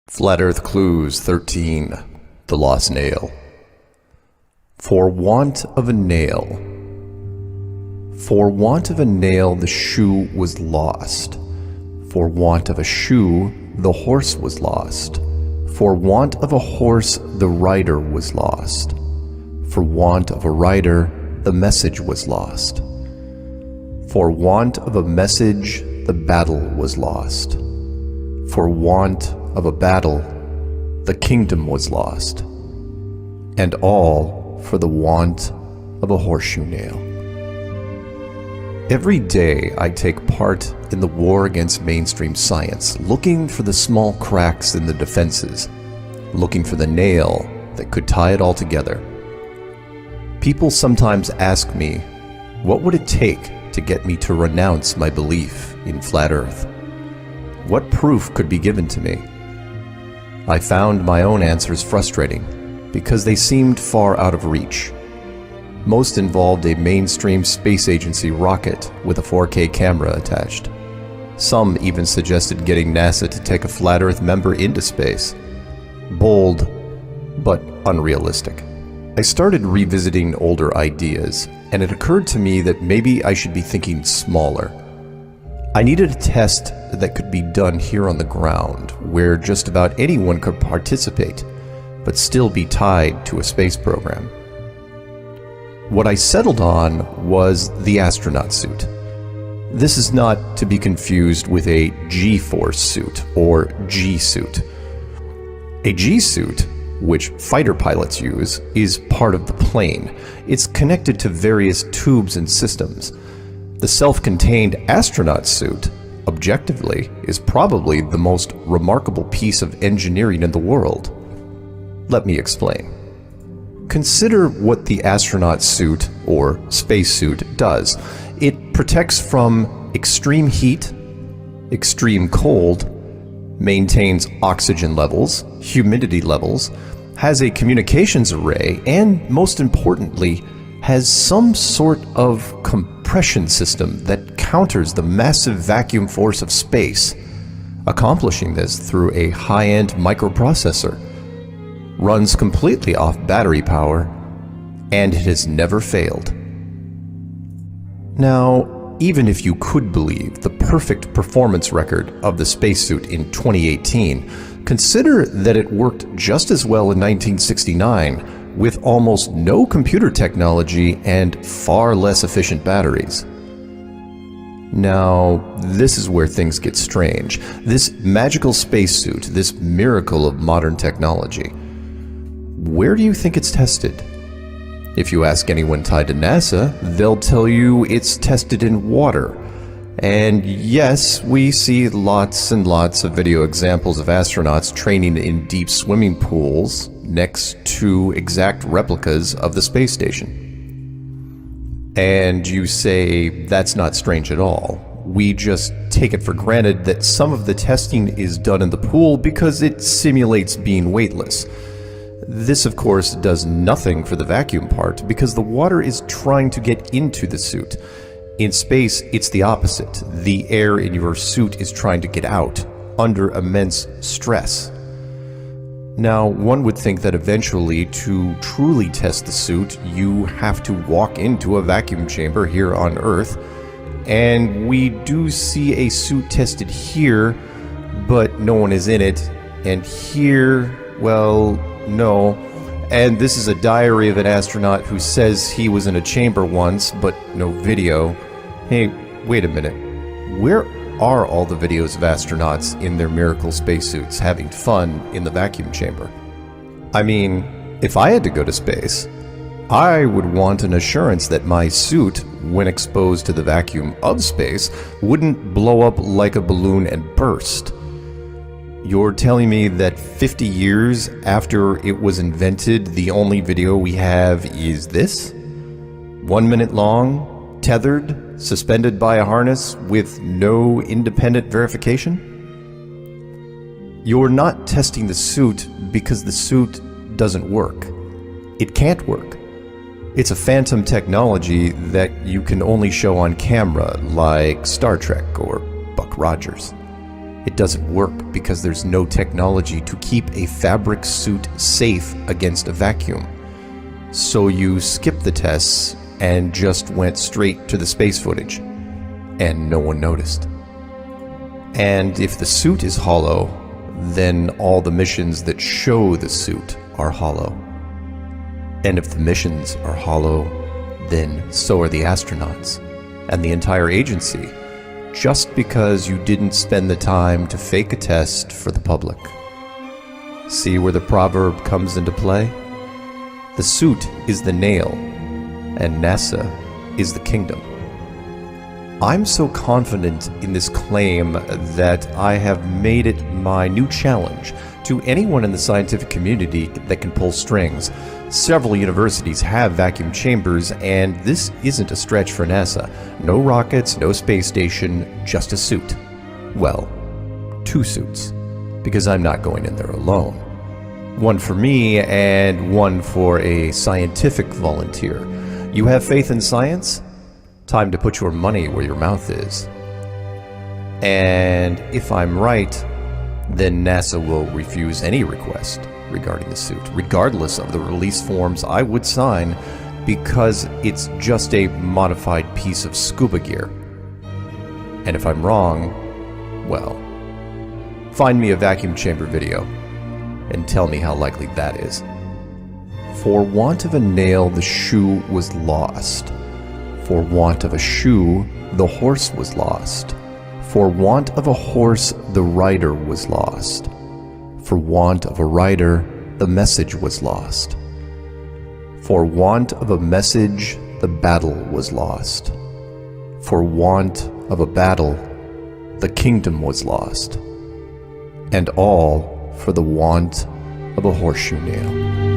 Flat Earth Clues 13. The Lost Nail. For want of a nail. For want of a nail the shoe was lost. For want of a shoe the horse was lost. For want of a horse the rider was lost. For want of a rider the message was lost. For want of a message the battle was lost. For want of a battle the kingdom was lost. And all for the want of a horseshoe nail. Every day I take part in the war against mainstream science, looking for the small cracks in the defenses, looking for the nail that could tie it all together. People sometimes ask me, what would it take to get me to renounce my belief in flat Earth? What proof could be given to me? I found my own answers frustrating because they seemed far out of reach. Most involved a mainstream space agency rocket with a 4K camera attached. Some even suggested getting NASA to take a flat Earth member into space. Bold, but unrealistic. I started revisiting older ideas, and it occurred to me that maybe I should be thinking smaller. I needed a test that could be done here on the ground, where just about anyone could participate, but still be tied to a space program. What I settled on was the astronaut suit. This is not to be confused with a G-force suit or G-suit. A G-suit, which fighter pilots use, is part of the plane. It's connected to various tubes and systems. The self-contained astronaut suit, objectively, is probably the most remarkable piece of engineering in the world. Let me explain. Consider what the astronaut suit, or spacesuit, does. It protects from extreme heat, extreme cold, maintains oxygen levels, humidity levels, has a communications array, and most importantly, has some sort of compression system that counters the massive vacuum force of space, accomplishing this through a high-end microprocessor. Runs completely off battery power, and it has never failed. Now, even if you could believe the perfect performance record of the spacesuit in 2018, consider that it worked just as well in 1969 with almost no computer technology and far less efficient batteries. Now, this is where things get strange. This magical spacesuit, this miracle of modern technology, where do you think it's tested? If you ask anyone tied to NASA, they'll tell you it's tested in water. And yes, we see lots and lots of video examples of astronauts training in deep swimming pools next to exact replicas of the space station. And you say that's not strange at all. We just take it for granted that some of the testing is done in the pool because it simulates being weightless. This, of course, does nothing for the vacuum part because the water is trying to get into the suit. In space, it's the opposite. The air in your suit is trying to get out, under immense stress. Now, one would think that eventually, to truly test the suit, you have to walk into a vacuum chamber here on Earth, and we do see a suit tested here, but no one is in it, and here, well, no. And this is a diary of an astronaut who says he was in a chamber once, but no video. Hey, wait a minute. Where are all the videos of astronauts in their miracle spacesuits having fun in the vacuum chamber? I mean, if I had to go to space, I would want an assurance that my suit, when exposed to the vacuum of space, wouldn't blow up like a balloon and burst. You're telling me that 50 years after it was invented, the only video we have is this? 1 minute long, tethered, suspended by a harness with no independent verification? You're not testing the suit because the suit doesn't work. It can't work. It's a phantom technology that you can only show on camera, like Star Trek or Buck Rogers. It doesn't work because there's no technology to keep a fabric suit safe against a vacuum. So you skipped the tests and just went straight to the space footage, and no one noticed. And if the suit is hollow, then all the missions that show the suit are hollow. And if the missions are hollow, then so are the astronauts and the entire agency, just because you didn't spend the time to fake a test for the public. See where the proverb comes into play? The suit is the nail, and NASA is the kingdom. I'm so confident in this claim that I have made it my new challenge to anyone in the scientific community that can pull strings. Several universities have vacuum chambers, and this isn't a stretch for NASA. No rockets, no space station, just a suit. Well, 2 suits, because I'm not going in there alone. One for me and one for a scientific volunteer. You have faith in science? Time to put your money where your mouth is. And if I'm right, then NASA will refuse any request regarding the suit, regardless of the release forms I would sign, because it's just a modified piece of scuba gear. And if I'm wrong, well, find me a vacuum chamber video and tell me how likely that is. For want of a nail, the shoe was lost. For want of a shoe, the horse was lost. For want of a horse, the rider was lost. For want of a rider, the message was lost. For want of a message, the battle was lost. For want of a battle, the kingdom was lost. And all for the want of a horseshoe nail.